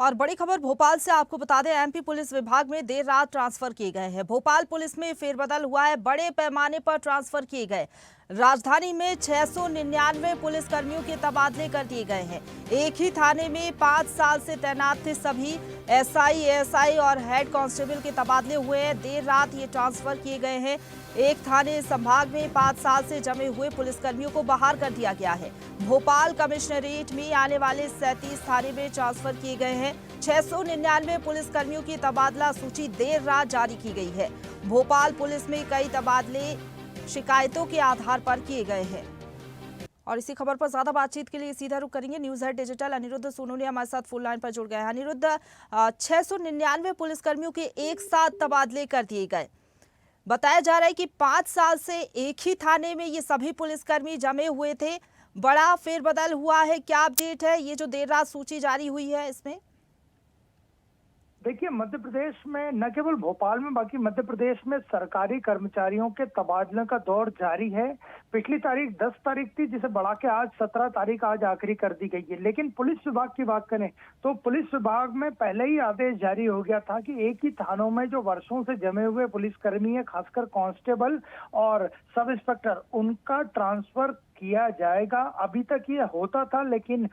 और बड़ी खबर भोपाल से आपको बता दें, एमपी पुलिस विभाग में देर रात ट्रांसफर किए गए हैं। भोपाल पुलिस में फेरबदल हुआ है, बड़े पैमाने पर ट्रांसफर किए गए। राजधानी में 699 पुलिसकर्मियों के तबादले कर दिए गए हैं। एक ही थाने में 5 साल से तैनात थे सभी एसआई, एएसआई और हेड कांस्टेबल के तबादले हुए हैं। देर रात ये ट्रांसफर किए गए हैं। एक थाने संभाग में 5 साल से जमे हुए पुलिसकर्मियों को बाहर कर दिया गया है। भोपाल कमिश्नरेट में आने वाले 37 थाने में ट्रांसफर किए गए हैं। 699 पुलिसकर्मियों की तबादला सूची देर रात जारी की गई है। भोपाल पुलिस में कई तबादले शिकायतों के आधार पर किए गए हैं। और इसी खबर पर ज्यादा बातचीत के लिए सीधा रुख करेंगे news head digital Anirudh Sonu हमारे साथ फोन लाइन पर जुड़ गए हैं। अनिरुद्ध, 699 पुलिसकर्मियों के एक साथ तबादले कर दिए गए। बताया जा रहा है कि 5 साल से एक ही थाने में ये सभी पुलिसकर्मी जमे हुए थे। बड़ा फेरबदल हुआ है, क्या अपडेट है ये जो देर रात सूची जारी हुई है इसमें? देखिए, मध्य प्रदेश में न केवल भोपाल में बाकी मध्य प्रदेश में सरकारी कर्मचारियों के तबादले का दौर जारी है। पिछली तारीख 10 तारीख थी, जिसे बढ़ा के आज 17 तारीख आज आखिरी कर दी गई है। लेकिन पुलिस विभाग की बात करें तो पुलिस विभाग में पहले ही आदेश जारी हो गया था कि एक ही थानों में जो वर्षों से जमे हुए पुलिसकर्मी है, खासकर कांस्टेबल और सब इंस्पेक्टर, उनका ट्रांसफर किया जाएगा। अभी तक ये होता था, लेकिन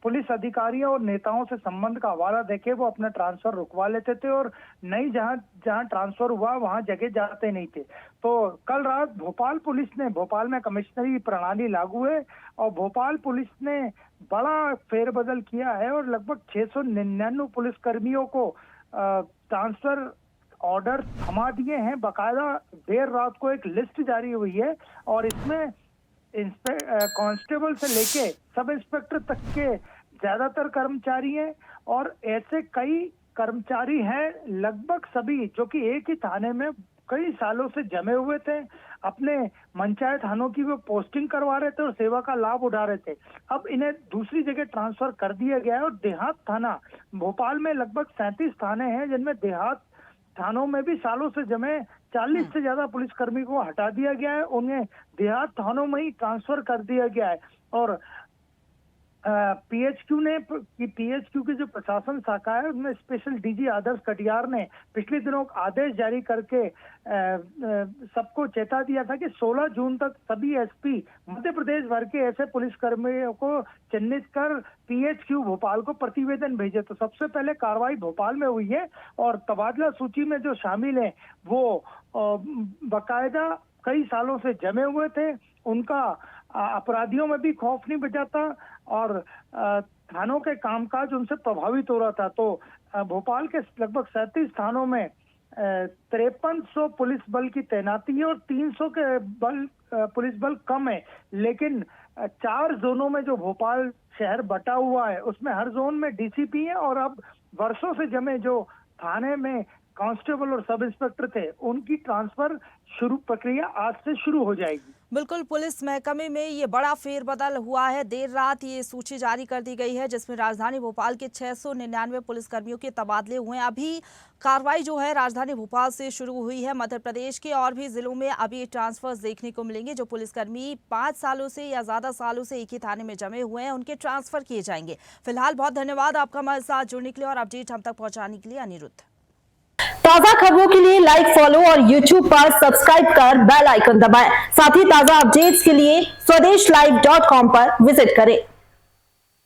पुलिस अधिकारियों और नेताओं से संबंध का हवाला देके वो अपना ट्रांसफर रुकवा लेते थे और नई जहां ट्रांसफर हुआ वहां जगह जाते नहीं थे। तो कल रात भोपाल में कमिश्नरी प्रणाली लागू है और भोपाल पुलिस ने बड़ा फेरबदल किया है और लगभग 699 पुलिसकर्मियों को ट्रांसफर ऑर्डर थमा दिए हैं। बाकायदा देर रात को एक लिस्ट जारी हुई है और इसमें कांस्टेबल से लेके सब इंस्पेक्टर तक के ज्यादातर कर्मचारी हैं और ऐसे कई कर्मचारी हैं, लगभग सभी जो कि एक ही थाने में कई सालों से जमे हुए थे, अपने मनचाहे थानों की वो पोस्टिंग करवा रहे थे और सेवा का लाभ उठा रहे थे। अब इन्हें दूसरी जगह ट्रांसफर कर दिया गया है और देहात थाना भोपाल में लगभग 37 थाने हैं, जिनमें देहात थानों में भी सालों से जमे 40 से ज्यादा पुलिसकर्मी को हटा दिया गया है। उन्हें देहात थानों में ही ट्रांसफर कर दिया गया है और पीएचक्यू की जो प्रशासन शाखा है उसमें स्पेशल डीजी आदर्श कटियार ने पिछले दिनों आदेश जारी करके सबको चेता दिया था कि 16 जून तक सभी एसपी मध्य प्रदेश भर के ऐसे पुलिसकर्मियों को चिन्हित कर पीएचक्यू भोपाल को प्रतिवेदन भेजे। तो सबसे पहले कार्रवाई भोपाल में हुई है और तबादला सूची में जो शामिल है वो बाकायदा कई सालों से जमे हुए थे, उनका अपराधियों में भी खौफ नहीं बचाता और थानों के कामकाज उनसे प्रभावित हो रहा था। तो भोपाल के लगभग 37 थानों में 5300 पुलिस बल की तैनाती है और 300 के पुलिस बल कम है। लेकिन 4 जोनों में जो भोपाल शहर बटा हुआ है उसमें हर जोन में डीसीपी है और अब वर्षों से जमे जो थाने में कांस्टेबल और सब इंस्पेक्टर थे उनकी ट्रांसफर प्रक्रिया आज से शुरू हो जाएगी। बिल्कुल, पुलिस महकमे में ये बड़ा फेरबदल हुआ है। देर रात ये सूची जारी कर दी गई है जिसमें राजधानी भोपाल के 699 पुलिसकर्मियों के तबादले हुए हैं। अभी कार्रवाई जो है राजधानी भोपाल से शुरू हुई है। मध्य प्रदेश के और भी जिलों में अभी ट्रांसफर्स देखने को मिलेंगे। जो पुलिसकर्मी 5 सालों से या ज्यादा सालों से एक ही थाने में जमे हुए हैं उनके ट्रांसफर किए जाएंगे। फिलहाल बहुत धन्यवाद आपका हमारे साथ जुड़ने के लिए और अपडेट हम तक पहुंचाने के लिए, अनिरुद्ध। ताजा खबरों के लिए लाइक, फॉलो और YouTube पर सब्सक्राइब कर बेल आइकन दबाएं। साथ ही ताजा अपडेट्स के लिए swedeshlive.com पर विजिट करें।